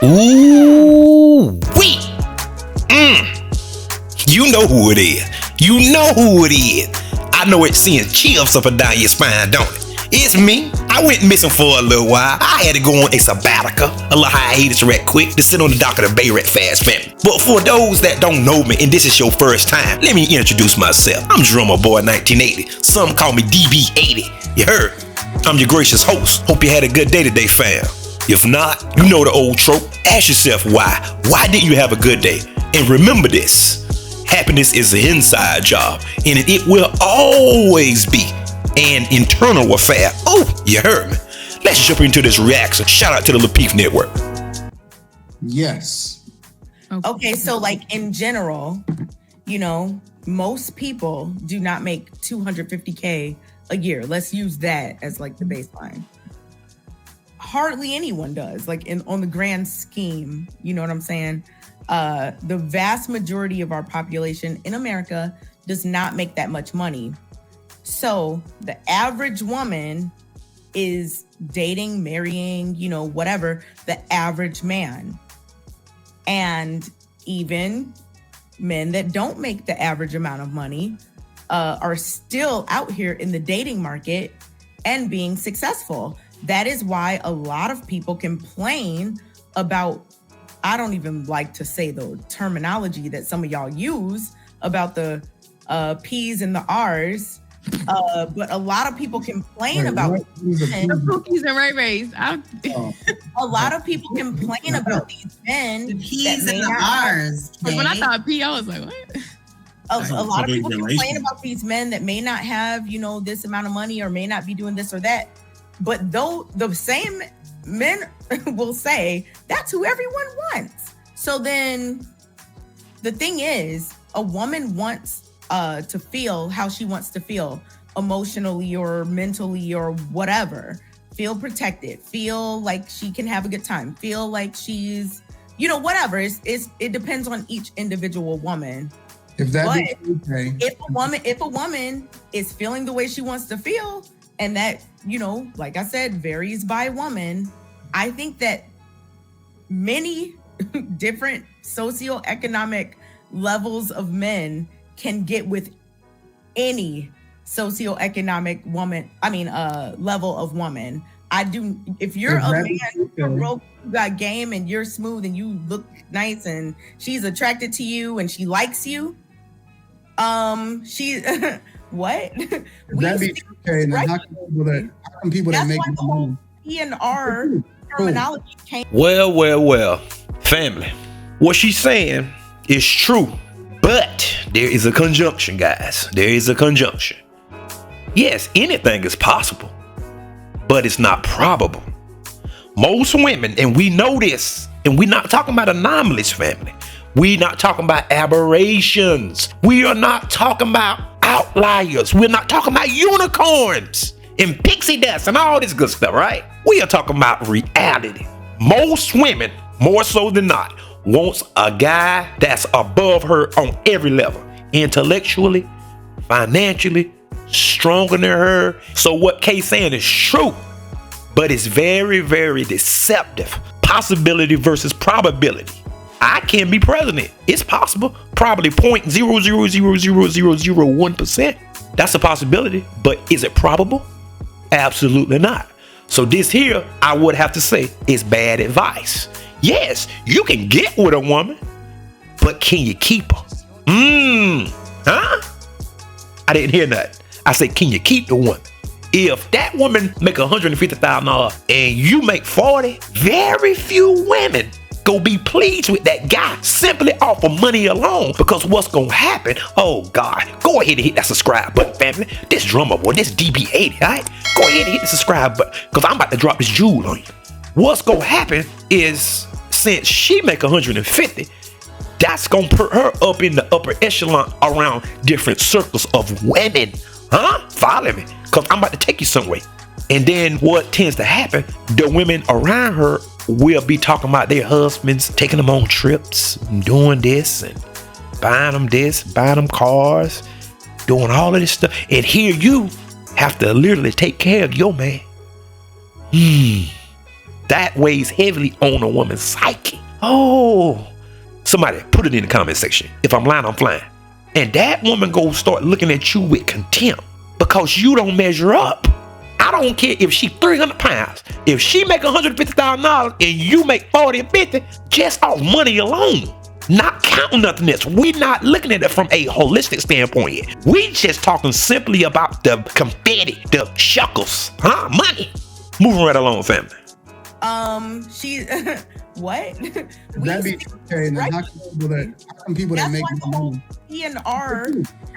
Ooh, wee. You know who it is. You know who it is. I know it sends chills up and down your spine, don't it? It's me. I went missing for a little while. I had to go on a sabbatical, a little hiatus right quick to sit on the dock of the Bay Red Fast family. But for those that don't know me and this is your first time, let me introduce myself. I'm Drummer Boy 1980. Some call me DB80. You heard? I'm your gracious host. Hope you had a good day today, fam. If not, you know the old trope. Ask yourself why. Why didn't you have a good day? And remember this. Happiness is an inside job, and it will always be an internal affair. Oh, you heard me. Let's jump into this reaction. Shout out to the Lapeef Network. Yes. Okay, so like in general, you know, most people do not make $250K a year. Let's use that as like the baseline. Hardly anyone does, like on the grand scheme, you know what I'm saying? The vast majority of our population in America does not make that much money. So the average woman is dating, marrying, you know, whatever, the average man. And even men that don't make the average amount of money are still out here in the dating market and being successful. That is why a lot of people complain about, I don't even like to say the terminology that some of y'all use about the P's and the R's. But a lot of people complain about the cookies and Ray Rays. A lot of people complain about these men. The P's and the R's. When I thought P, I was like, what? A lot of people complain about these men that may not have, you know, this amount of money or may not be doing this or that. But though the same men will say that's who everyone wants. So then the thing is, a woman wants to feel how she wants to feel emotionally or mentally or whatever. Feel protected, feel like she can have a good time, feel like she's, you know, whatever. It depends on each individual woman. If that but okay. if a woman is feeling the way she wants to feel, and that, you know, like I said, varies by woman, I think that many different socioeconomic levels of men can get with any socioeconomic woman, level of woman. If you're a man, you're broke, you got game and you're smooth and you look nice and she's attracted to you and she likes you, she what? That'd be okay. Then how come people that make the whole P and R terminology came? Well, family. What she's saying is true, but there is a conjunction, guys. There is a conjunction. Yes, anything is possible, but it's not probable. Most women, and we know this, and we're not talking about anomalies, family. We're not talking about aberrations. We are not talking about outliers. We're not talking about unicorns and pixie dust and all this good stuff, right? We are talking about reality. Most women, more so than not, wants a guy that's above her on every level. Intellectually, financially, stronger than her. So what Kay's saying is true, but it's very, very deceptive. Possibility versus probability. I can be president. It's possible. Probably 0.0000001%. That's a possibility. But is it probable? Absolutely not. So this here, I would have to say, is bad advice. Yes, you can get with a woman, but can you keep her? Huh? I didn't hear that. I said, can you keep the woman? If that woman make $150,000 and you make 40, very few women go be pleased with that guy simply off of money alone. Because what's gonna happen? Oh God, go ahead and hit that subscribe button, family. This drummer boy, this DB80, all right? Go ahead and hit the subscribe button, because I'm about to drop this jewel on you. What's gonna happen is, since she make 150, that's gonna put her up in the upper echelon around different circles of women. Huh? Follow me, because I'm about to take you somewhere. And then what tends to happen, the women around her will be talking about their husbands, taking them on trips, doing this and buying them this, buying them cars, doing all of this stuff. And here you have to literally take care of your man. That weighs heavily on a woman's psyche. Oh, somebody put it in the comment section. If I'm lying, I'm flying. And that woman go start looking at you with contempt because you don't measure up. I don't care if she 300 pounds. If she make $150,000 and you make 40 and 50, just off money alone, not counting nothing else. We're not looking at it from a holistic standpoint yet. We just talking simply about the confetti, the shekels, money. Moving right along, family. She what? That'd be okay. Now, how come people that make money? P&R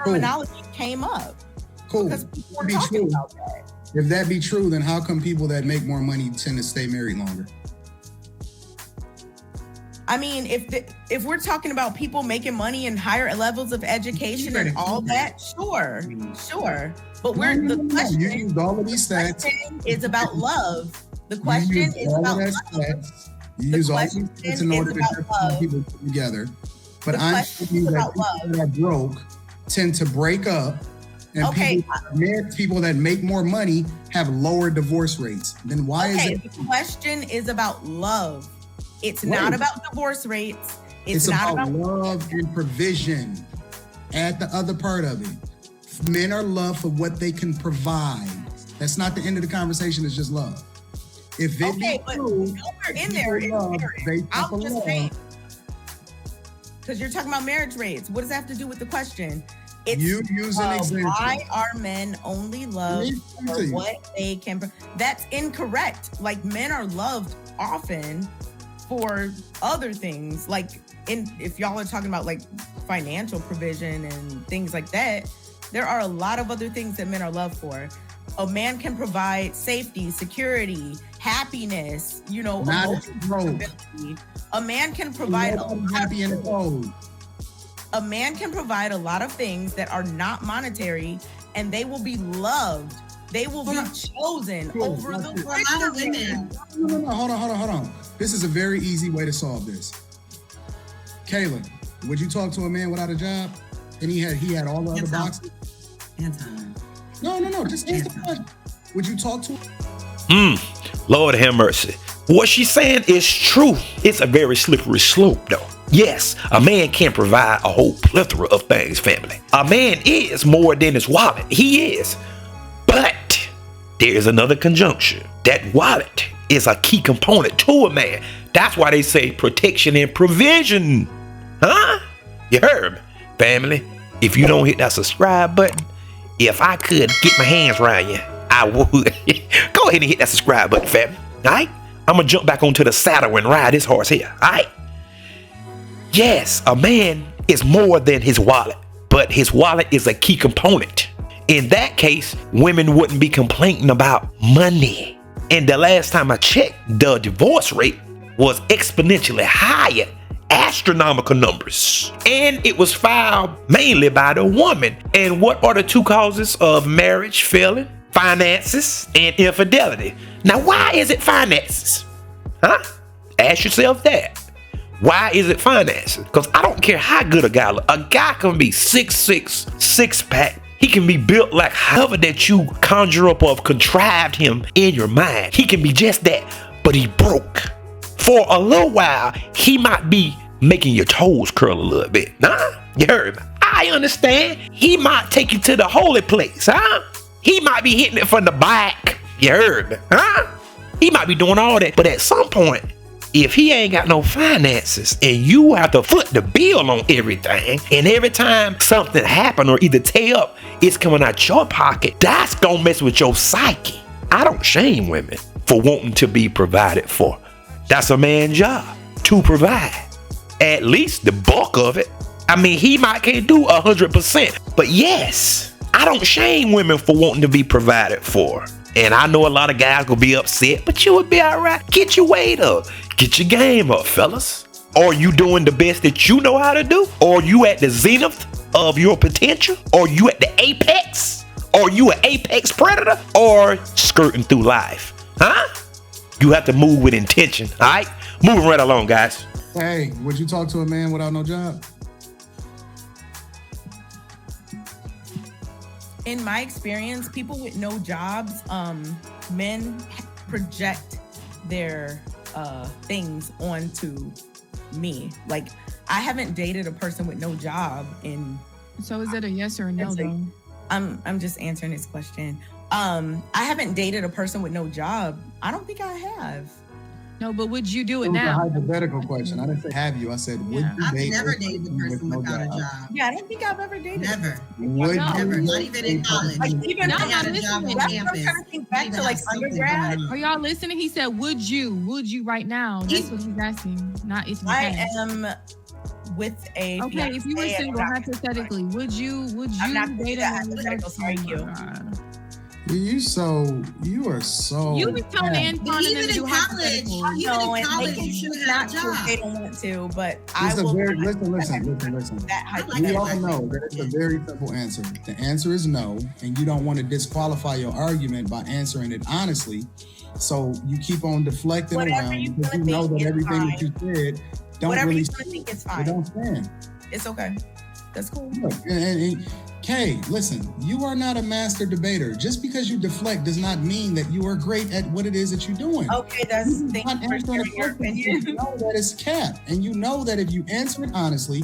terminology came up. Cool. Because people were Be talking true. about that. If that be true, then how come people that make more money tend to stay married longer? I mean, if we're talking about people making money and higher levels of education and all that, sure. But the question You used all of these stats. is about love. The question is about love. You use all these stats in order to get people together. But I'm saying that people that are broke tend to break up, and people that make more money have lower divorce rates. Then why is it? The question is about love. It's not about divorce rates. It's not about love and provision. Add the other part of it. Men are loved for what they can provide. That's not the end of the conversation. It's just love. If it be true, nowhere in there is marriage. I'll just say, because you're talking about marriage rates. What does that have to do with the question? It's you use an example. Why are men only loved for what they can? That's incorrect. Like, men are loved often for other things. Like, if y'all are talking about like financial provision and things like that, there are a lot of other things that men are loved for. A man can provide safety, security, happiness, emotional stability. A man can provide a man can provide a lot of things that are not monetary, and they will be loved. They will be chosen over the richer women. No, hold on. This is a very easy way to solve this. Kayla, would you talk to a man without a job? And he had all the other boxes? No, just answer the question. Would you talk to him? Lord have mercy. What she's saying is true. It's a very slippery slope, though. Yes, a man can provide a whole plethora of things, family. A man is more than his wallet. He is. But there is another conjunction. That wallet is a key component to a man. That's why they say protection and provision. You heard me, family. If you don't hit that subscribe button, if I could get my hands around you, I would. Go ahead and hit that subscribe button, family. All right? I'm going to jump back onto the saddle and ride this horse here. All right? Yes, a man is more than his wallet, but his wallet is a key component. In that case, women wouldn't be complaining about money. And the last time I checked, the divorce rate was exponentially higher, astronomical numbers. And it was filed mainly by the woman. And what are the two causes of marriage failing? Finances and infidelity. Now, why is it finances? Ask yourself that. Why is it finances? Because I don't care how good a guy looks. A guy can be 6'6", 6-pack. He can be built like however that you conjure up or contrived him in your mind. He can be just that, but he broke. For a little while, he might be making your toes curl a little bit. You heard me? I understand. He might take you to the holy place, He might be hitting it from the back. You heard me? He might be doing all that. But at some point, if he ain't got no finances and you have to foot the bill on everything, and every time something happen or either tear up, it's coming out your pocket, that's gonna mess with your psyche. I don't shame women for wanting to be provided for. That's a man's job to provide. At least the bulk of it. I mean, he might can't do 100%, but yes, I don't shame women for wanting to be provided for. And I know a lot of guys gonna be upset, but you would be all right. Get your weight up. Get your game up, fellas. Are you doing the best that you know how to do? Or you at the zenith of your potential? Or you at the apex? Or you an apex predator? Or skirting through life? You have to move with intention, all right? Moving right along, guys. Hey, would you talk to a man without no job? In my experience, people with no jobs, men project their things onto me. Like, I haven't dated a person with no job in. So is it a yes or a no? Like, I'm just answering this question. I haven't dated a person with no job. I don't think I have. No, but would you do it It was now? a hypothetical question. I didn't say have you. I said would you I've date never a dated a with person no without a job? job. Yeah, I don't think I've ever dated. Never. Would No. you Never. Not date even in a college. Like, person- even No, I had a listen, job on that's what I'm campus. trying to think back Even to, like, have something undergrad. going on. Are y'all listening? He said, would you right now? That's what he's asking. Not if you I can. am with a. Okay, if you were fiancé and single, I'm not- hypothetically, would you I'm not gonna do date a that man with no hypothetical. Sorry, job? Q. Oh my God. You are so. You be telling Antoine But to even do in college, hypotheticals. even No, in and college, they can you should choose have not a to if they job. don't want to, but I It's a will. very not listen. that I like We hypothetical. all know that it's a very simple answer. The answer is no, and you don't want to disqualify your argument by answering it honestly. So you keep on deflecting Whatever around you because you gonna know think that is everything that fine. you said don't Whatever really you gonna think is it fine. don't stand. It's okay. That's cool. Look, and Kay, listen, you are not a master debater. Just because you deflect does not mean that you are great at what it is that you're doing. Okay, that's You thank not you for answering sharing your the question because opinion. You know that it's cap, and you know that if you answer it honestly,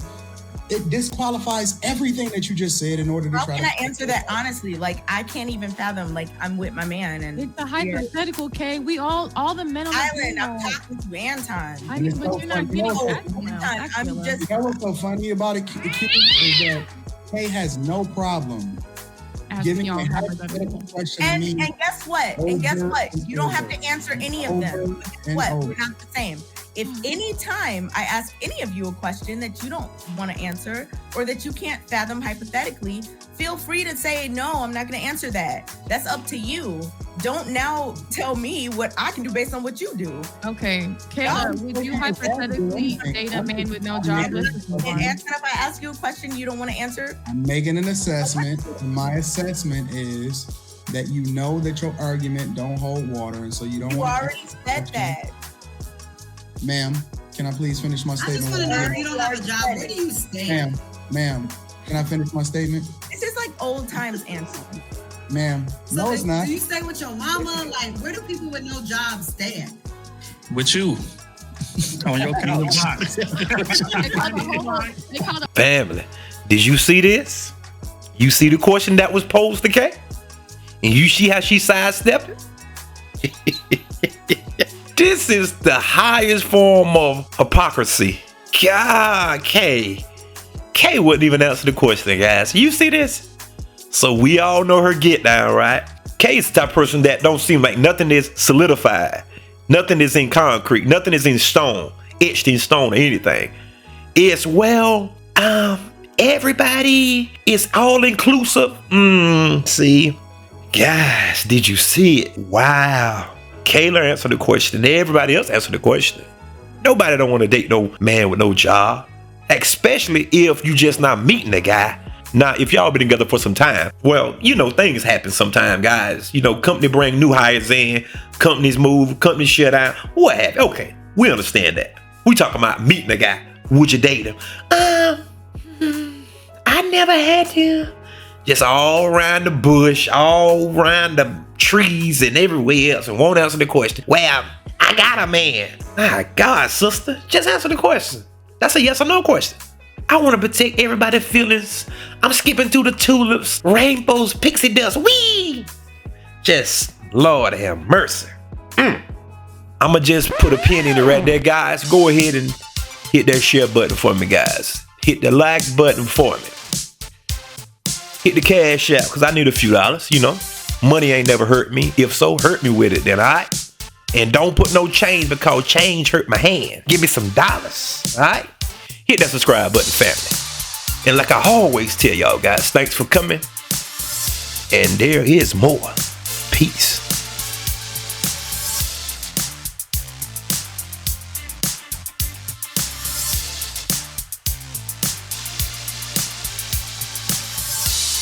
it disqualifies everything that you just said in order to How try can to I answer that honestly? Like, I can't even fathom. Like, I'm with my man and It's a hypothetical, Kay. We all the men on the Island. I'm panel. talking to Anton. I And know, it's but so you're not funny. getting No, back Anton, now. I'm just. You know what's so funny about it, Q, is that Kay has no problem giving y'all a hypothetical. hypothetical question to And me. guess what? And guess Over what? and You don't have over. to answer any of them. Over But guess and what? over. We're not the same. If any time I ask any of you a question that you don't want to answer or that you can't fathom hypothetically, feel free to say, no, I'm not going to answer that. That's up to you. Don't now tell me what I can do based on what you do. Okay, Kayla, would you hypothetically date a man with no job? Let's just move And on. Anton, if I ask you a question you don't want to answer, I'm making an assessment, and my assessment is that you know that your argument don't hold water, and so you don't you want already said that. Ma'am, can I please finish my I just statement? want to know if you don't have a job, where do you stay? Ma'am, can I finish my statement? This is like old times, Anton. Ma'am, So no, it's not. Do you stay with your mama? Like, where do people with no job stay at? With you. On your couch. They call the Family, did you see this? You see the question that was posed to Kay? And you see how she sidestepped it? This is the highest form of hypocrisy. God, Kay wouldn't even answer the question, guys. You see this? So we all know her get down, right? Kay's the type of person that don't seem like nothing is solidified. Nothing is in concrete. Nothing is in stone, etched in stone or anything. It's, everybody is all inclusive. See? Guys, did you see it? Wow. Kayla answered the question. Everybody else answered the question. Nobody don't want to date no man with no job. Especially if you just not meeting the guy. Now, if y'all been together for some time, well, things happen sometime, guys. Company bring new hires in, companies move, companies shut down, what have you. Okay, we understand that. We talking about meeting a guy. Would you date him? I never had him. Just all around the bush, all around the trees and everywhere else, and won't answer the question. Well, I got a man. My God, sister, just answer the question. That's a yes or no question. I want to protect everybody's feelings. I'm skipping through the tulips, rainbows, pixie dust. Wee! Just, Lord have mercy. I'ma just put a pin in it right there, guys. Go ahead and hit that share button for me, guys. Hit the like button for me. Hit the cash app, because I need a few dollars, Money ain't never hurt me. If so, hurt me with it then, alright? And don't put no change because change hurt my hand. Give me some dollars, alright? Hit that subscribe button, family. And like I always tell y'all guys, thanks for coming. And there is more. Peace.